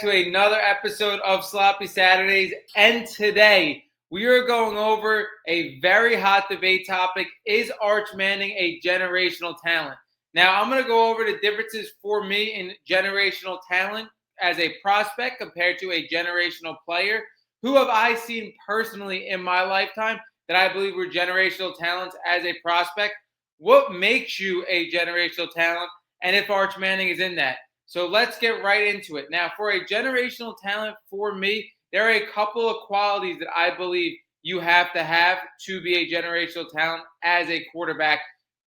To another episode of Sloppy Saturdays, and today we are going over a very hot debate topic. Is Arch Manning a generational talent? Now, I'm going to go over the differences for me in generational talent as a prospect compared to a generational player. Who have I seen personally in my lifetime that I believe were generational talents as a prospect? What makes you a generational talent, and if Arch Manning is in that? So let's get right into it. Now, for a generational talent, for me, there are a couple of qualities that I believe you have to be a generational talent as a quarterback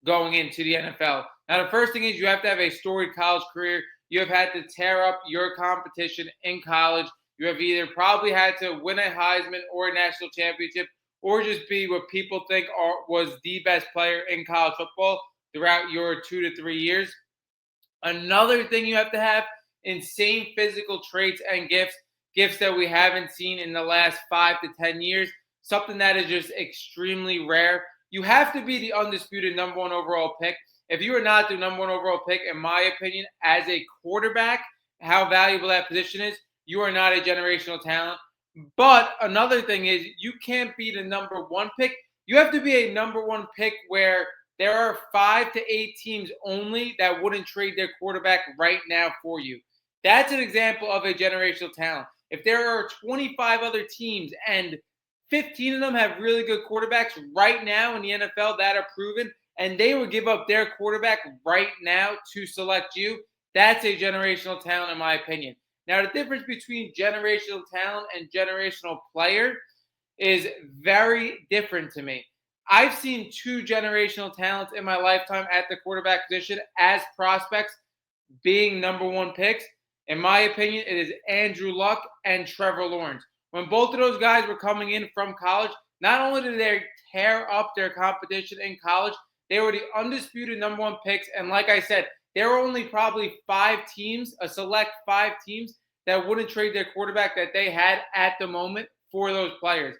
going into the NFL. Now, the first thing is you have to have a storied college career. You have had to tear up your competition in college. You have either probably had to win a Heisman or a national championship, or just be what people think was the best player in college football throughout your 2 to 3 years. Another thing you have to have, insane physical traits and gifts that we haven't seen in the last 5 to 10 years, something that is just extremely rare. You have to be the undisputed number one overall pick. If you are not the number one overall pick, in my opinion, as a quarterback, how valuable that position is, you are not a generational talent. But another thing is you can't be the number one pick. You have to be a number one pick where there are 5 to 8 teams only that wouldn't trade their quarterback right now for you. That's an example of a generational talent. If there are 25 other teams and 15 of them have really good quarterbacks right now in the NFL that are proven, and they would give up their quarterback right now to select you, that's a generational talent in my opinion. Now, the difference between generational talent and generational player is very different to me. I've seen 2 generational talents in my lifetime at the quarterback position as prospects being number one picks. In my opinion, it is Andrew Luck and Trevor Lawrence. When both of those guys were coming in from college, not only did they tear up their competition in college, they were the undisputed number one picks. And like I said, there were only probably 5 teams, a select 5 teams, that wouldn't trade their quarterback that they had at the moment for those players.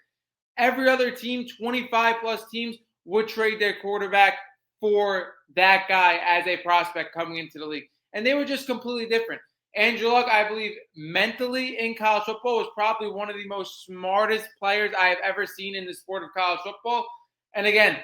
Every other team, 25 plus teams, would trade their quarterback for that guy as a prospect coming into the league. And they were just completely different. Andrew Luck, I believe, mentally in college football was probably one of the most smartest players I have ever seen in the sport of college football. And again,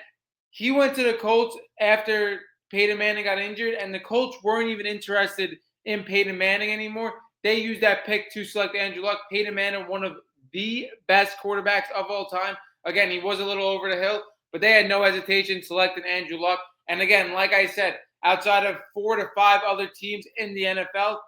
he went to the Colts after Peyton Manning got injured, and the Colts weren't even interested in Peyton Manning anymore. They used that pick to select Andrew Luck. Peyton Manning, one of the best quarterbacks of all time. Again, he was a little over the hill, but they had no hesitation selecting Andrew Luck. And again, like I said, outside of 4 to 5 other teams in the NFL,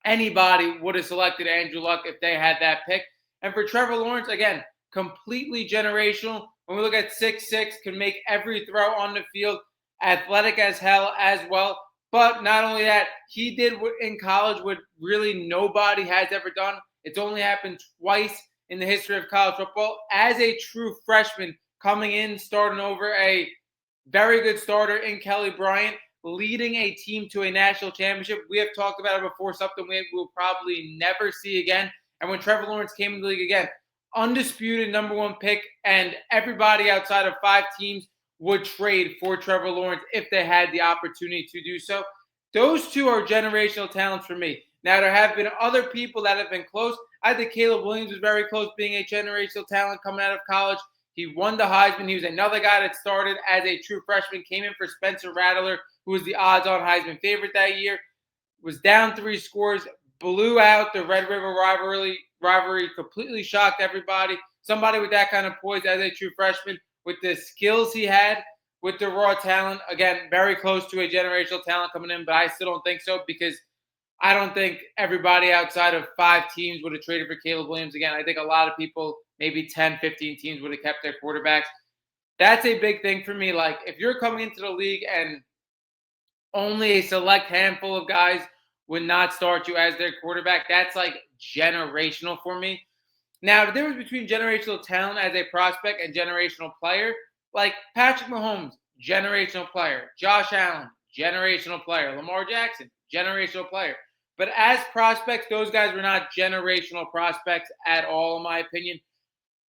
anybody would have selected Andrew Luck if they had that pick. And for Trevor Lawrence, again, completely generational. When we look at 6'6", can make every throw on the field, athletic as hell as well. But not only that, he did in college what really nobody has ever done. It's only happened twice in the history of college football. As a true freshman coming in, starting over a very good starter in Kelly Bryant, leading a team to a national championship. We have talked about it before, something we will probably never see again. And when Trevor Lawrence came in the league again, undisputed number one pick, and everybody outside of 5 teams would trade for Trevor Lawrence if they had the opportunity to do so. Those 2 are generational talents for me. Now, there have been other people that have been close. I think Caleb Williams was very close being a generational talent coming out of college. He won the Heisman. He was another guy that started as a true freshman, came in for Spencer Rattler, who was the odds-on Heisman favorite that year, was down 3 scores, blew out the Red River rivalry, completely shocked everybody. Somebody with that kind of poise as a true freshman, with the skills he had, with the raw talent, again, very close to a generational talent coming in, but I still don't think so because I don't think everybody outside of 5 teams would have traded for Caleb Williams again. I think a lot of people, maybe 10, 15 teams would have kept their quarterbacks. That's a big thing for me. Like, if you're coming into the league and only a select handful of guys would not start you as their quarterback, that's like generational for me. Now, the difference between generational talent as a prospect and generational player, like Patrick Mahomes, generational player. Josh Allen, generational player. Lamar Jackson, generational player. But as prospects, those guys were not generational prospects at all, in my opinion.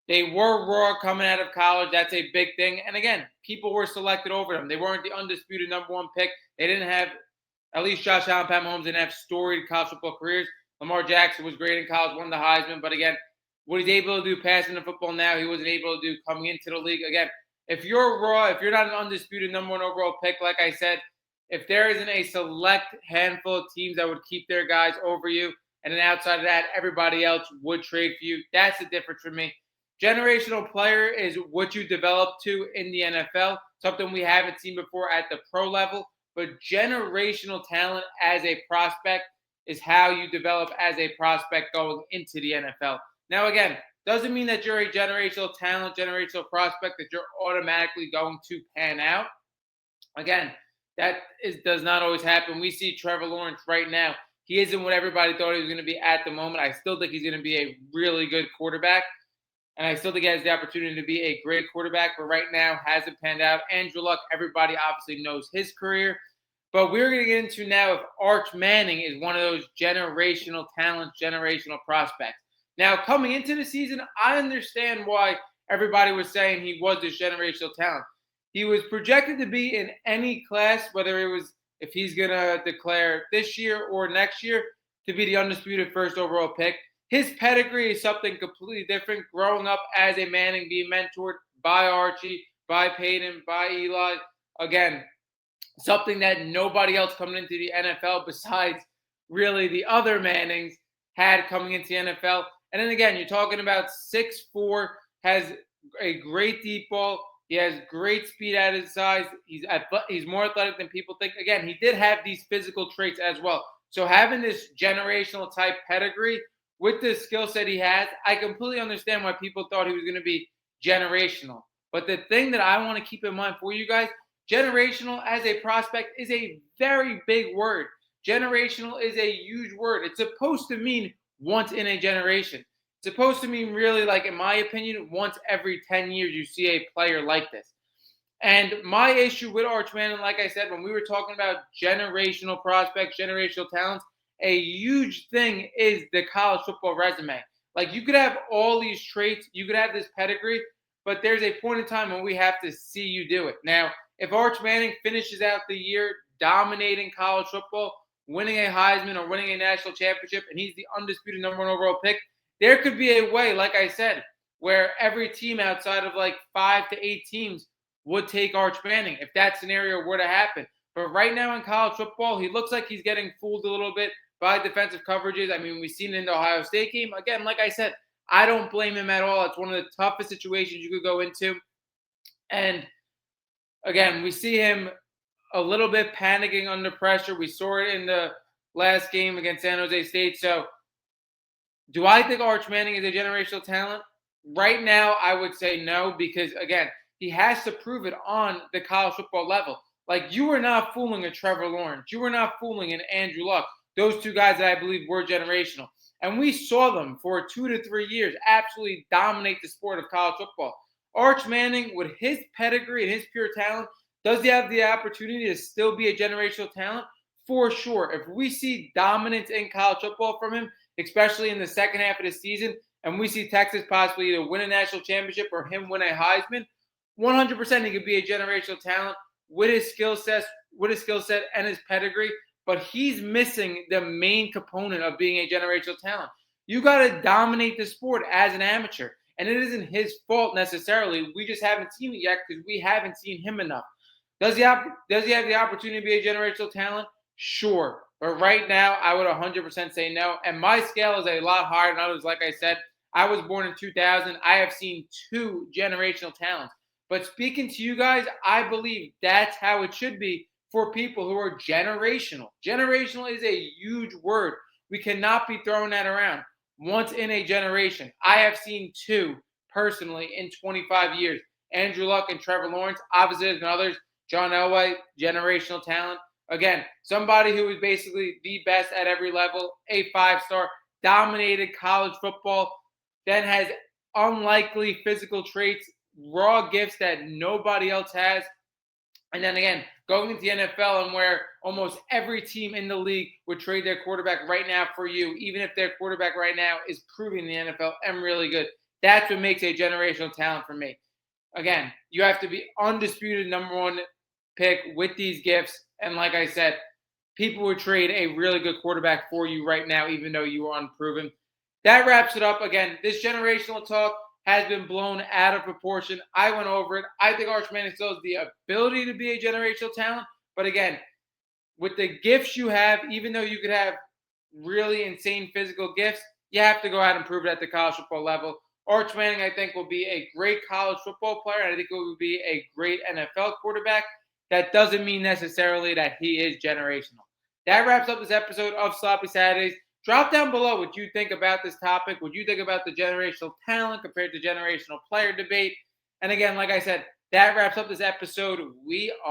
They were raw coming out of college. That's a big thing. And again, people were selected over them. They weren't the undisputed number one pick. They didn't have, at least Josh Allen, Pat Mahomes didn't have storied college football careers Lamar Jackson was great in college, won the Heisman, but again, what he's able to do passing the football now, he wasn't able to do coming into the league. Again, if you're raw, if you're not an undisputed number one overall pick, like I said, if there isn't a select handful of teams that would keep their guys over you, and then outside of that, everybody else would trade for you, that's the difference for me. Generational player is what you develop to in the NFL, something we haven't seen before at the pro level. But generational talent as a prospect is how you develop as a prospect going into the NFL. Now, again, doesn't mean that you're a generational talent, generational prospect, that you're automatically going to pan out. Again, does not always happen. We see Trevor Lawrence right now. He isn't what everybody thought he was going to be at the moment. I still think he's going to be a really good quarterback. And I still think he has the opportunity to be a great quarterback, but right now hasn't panned out. Andrew Luck, everybody obviously knows his career. But we're going to get into now if Arch Manning is one of those generational talents, generational prospects. Now, coming into the season, I understand why everybody was saying he was this generational talent. He was projected to be in any class, whether it was if he's going to declare this year or next year, to be the undisputed first overall pick. His pedigree is something completely different. Growing up as a Manning, being mentored by Archie, by Peyton, by Eli. Again, something that nobody else coming into the NFL besides really the other Mannings had coming into the NFL. And then again, you're talking about 6'4", has a great deep ball. He has great speed at his size. He's more athletic than people think. Again, he did have these physical traits as well. So having this generational type pedigree with the skill set he has, I completely understand why people thought he was going to be generational. But the thing that I want to keep in mind for you guys, generational as a prospect is a very big word. Generational is a huge word. It's supposed to mean once in a generation. It's supposed to mean really, like, in my opinion, once every 10 years you see a player like this. And my issue with Arch Manning, like I said, when we were talking about generational prospects, generational talents, a huge thing is the college football resume. Like, you could have all these traits, you could have this pedigree, but there's a point in time when we have to see you do it. Now, if Arch Manning finishes out the year dominating college football, winning a Heisman or winning a national championship, and he's the undisputed number one overall pick, there could be a way, like I said, where every team outside of like 5 to 8 teams would take Arch Manning if that scenario were to happen. But right now in college football, he looks like he's getting fooled a little bit by defensive coverages. I mean, we've seen it in the Ohio State game. Again, like I said, I don't blame him at all. It's one of the toughest situations you could go into. And again, we see him a little bit panicking under pressure. We saw it in the last game against San Jose State. So do I think Arch Manning is a generational talent? Right now, I would say no, because, again, he has to prove it on the college football level. Like, you were not fooling a Trevor Lawrence. You were not fooling an Andrew Luck. Those two guys that I believe were generational. And we saw them for 2 to 3 years absolutely dominate the sport of college football. Arch Manning, with his pedigree and his pure talent, does he have the opportunity to still be a generational talent? For sure. If we see dominance in college football from him, especially in the second half of the season, and we see Texas possibly either win a national championship or him win a Heisman, 100% he could be a generational talent with his skill set and his pedigree. But he's missing the main component of being a generational talent. You got to dominate the sport as an amateur, and it isn't his fault necessarily. We just haven't seen it yet because we haven't seen him enough. Does he have the opportunity to be a generational talent? Sure. But right now, I would 100% say no. And my scale is a lot higher than others. Like I said, I was born in 2000. I have seen 2 generational talents. But speaking to you guys, I believe that's how it should be for people who are generational. Generational is a huge word. We cannot be throwing that around. Once in a generation. I have seen 2 personally in 25 years. Andrew Luck and Trevor Lawrence. Obviously, there's been others. John Elway, generational talent. Again, somebody who is basically the best at every level, a 5-star, dominated college football, then has unlikely physical traits, raw gifts that nobody else has. And then again, going into the NFL and where almost every team in the league would trade their quarterback right now for you, even if their quarterback right now is proving the NFL and really good. That's what makes a generational talent for me. Again, you have to be undisputed number one pick with these gifts. And like I said, people would trade a really good quarterback for you right now, even though you are unproven. That wraps it up. Again, this generational talk has been blown out of proportion. I went over it. I think Arch Manning still has the ability to be a generational talent. But again, with the gifts you have, even though you could have really insane physical gifts, you have to go out and prove it at the college football level. Arch Manning, I think, will be a great college football player. I think it will be a great NFL quarterback. That doesn't mean necessarily that he is generational. That wraps up this episode of Sloppy Saturdays. Drop down below what you think about this topic. What you think about the generational talent compared to generational player debate. And again, like I said, that wraps up this episode. We are